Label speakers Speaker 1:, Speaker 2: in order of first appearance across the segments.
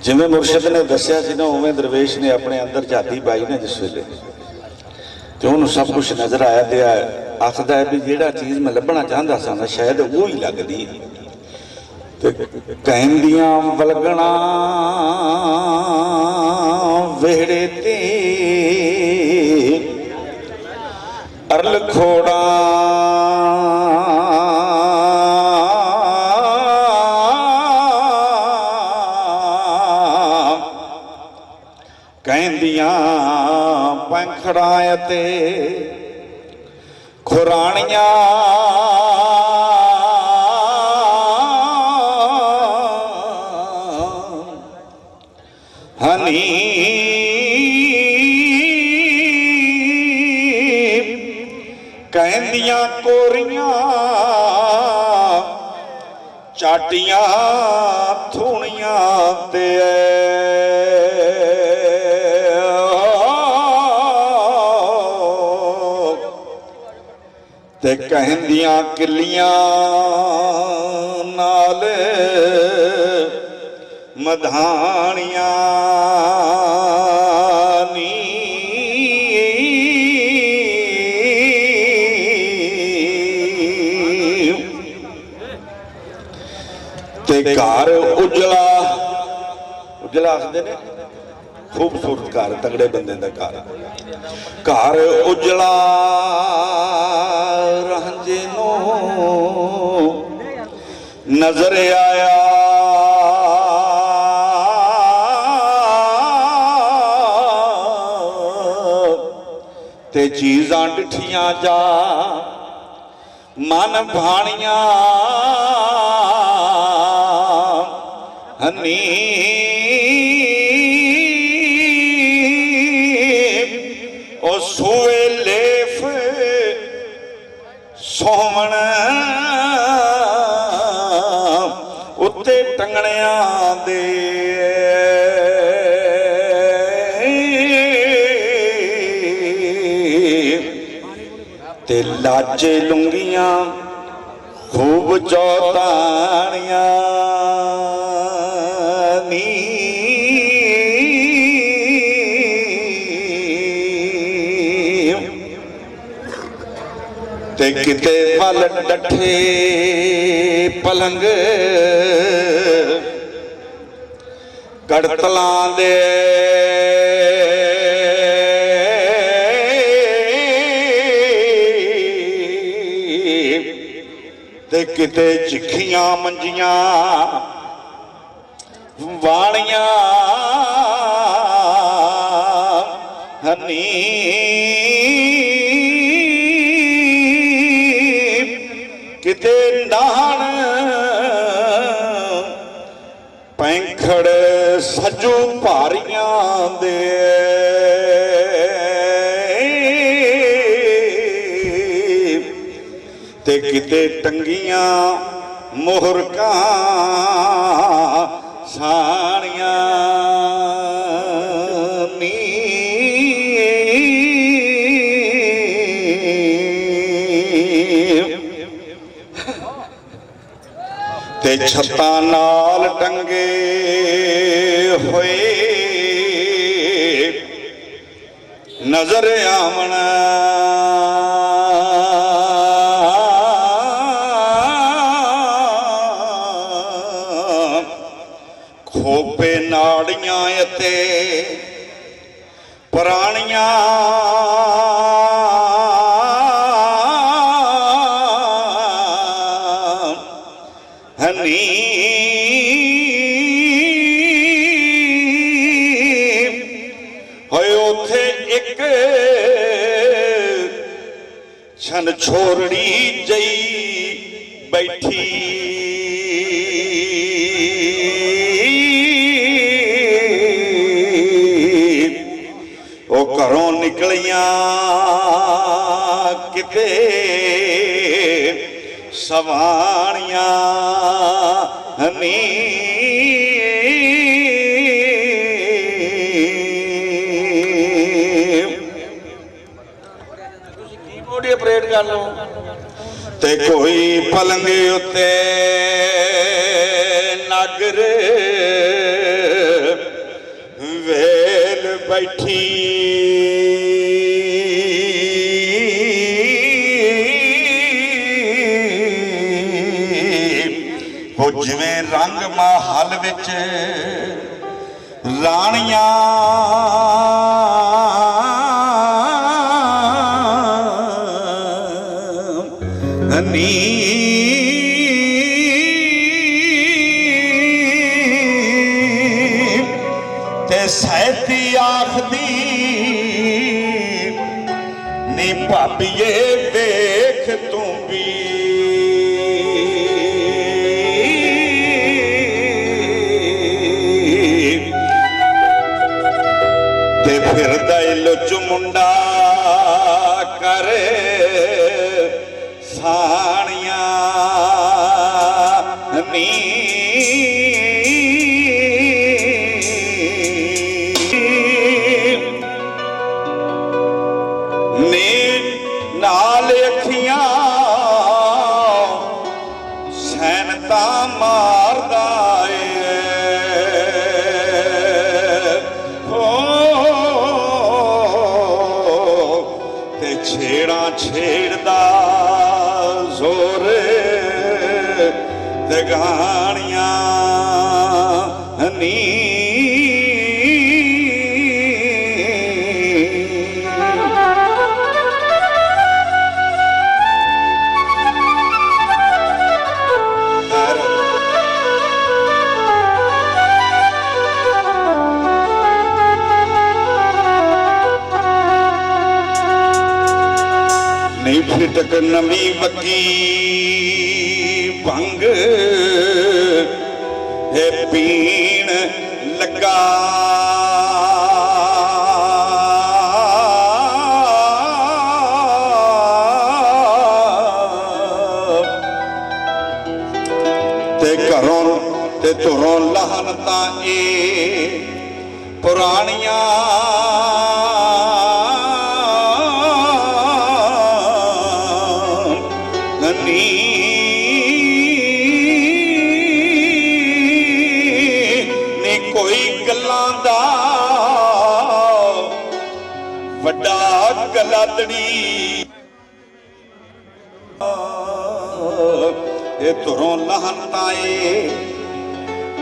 Speaker 1: जिवें मुर्शद ने दसिया सी ना उवें दरवेश ने अपने अंदर झाती पाई ना जिस वेले तो उन्होंने सब कुछ नजर आया तो आखदा है भी जिहड़ा चीज़ मैं लभना चाहता सा ना शायद वो ही लगदी ते कहंदियां वलगना वेहड़े ते अरल खोड़ा कहंदियां पंखड़ां ते खुरानियां हनी कहंदियां कोरियां चाटियां थूणियां ते कहंदियां किलियां नाल मधानियां नी ते घर उजला उजला आखदे ने खूबसूरत घर तगड़े बंदे का घर उजला रांझे नजर आया ते चीज़ां डिठियां जा मन भाणियां हनी ओ सूए लेफ सोमण उत्ते टंगणियां दे ते लाचे लुंगियां खूब चौतानियां नी ते किते पल डठे पलंग कड़तलां दे ते किते चिखियां मंजियां वालियां हनी किते डाहण पैंखड़ सजू भारियां दे ते किते टंगियां मोहरकां साणियां नी ते छत्तां नाल टंगे होए नजर आवन खोपे नाड़ियां ते पुरानियां हनी होए उथे एक छन छोरड़ी जई बैठी ओ घरों निकलियां किते सवाणियां हनी परेड कर लो ते कोई पलंगे उत्ते नागर बैठी हो जिवें रंग महल विच राणियां नी ते सहती आखदी नी भाभीए वेख तू भी ते फिरदा लुच मुंडा करे साणियां नी नाल अखियां सैनता मारदा ते छेड़ा छेड़दा जोर ते गाणियां नी फिटक नवी बगी भंग है पीण लगा ते घरों ते तुरों लहन तां ए पुरानियां कोई गल्लां दा वड्डा गलादड़ी ये तुरों लहन ताए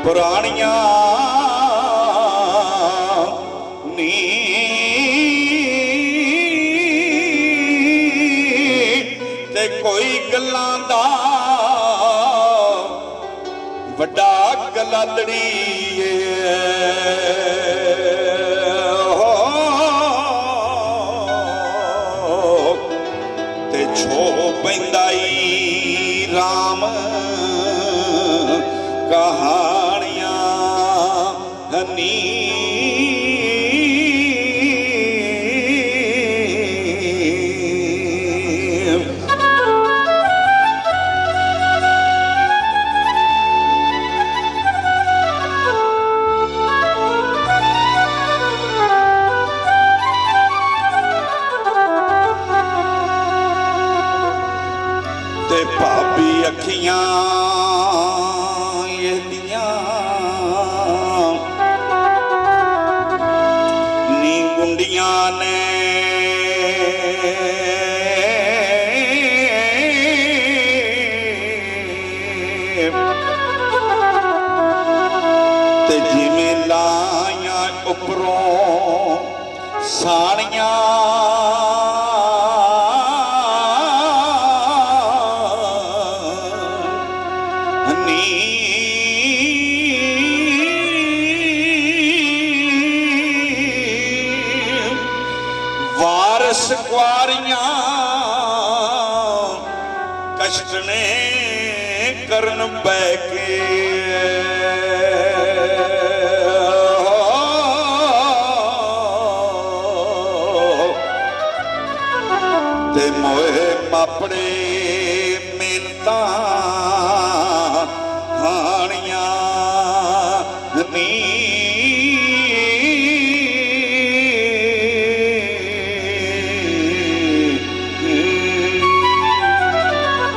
Speaker 1: पुरानियां नी ते कोई गल्लां दा वड्डा गलादड़ी ते छो पैंदाई राम कहानियां नी भाभी अखियां एदियां नी गुंडियां ने ते जिवें लाइयां उपरों साड़ियां वारस कुआरियां कष्ट ने करन बैके ते मोए मापड़े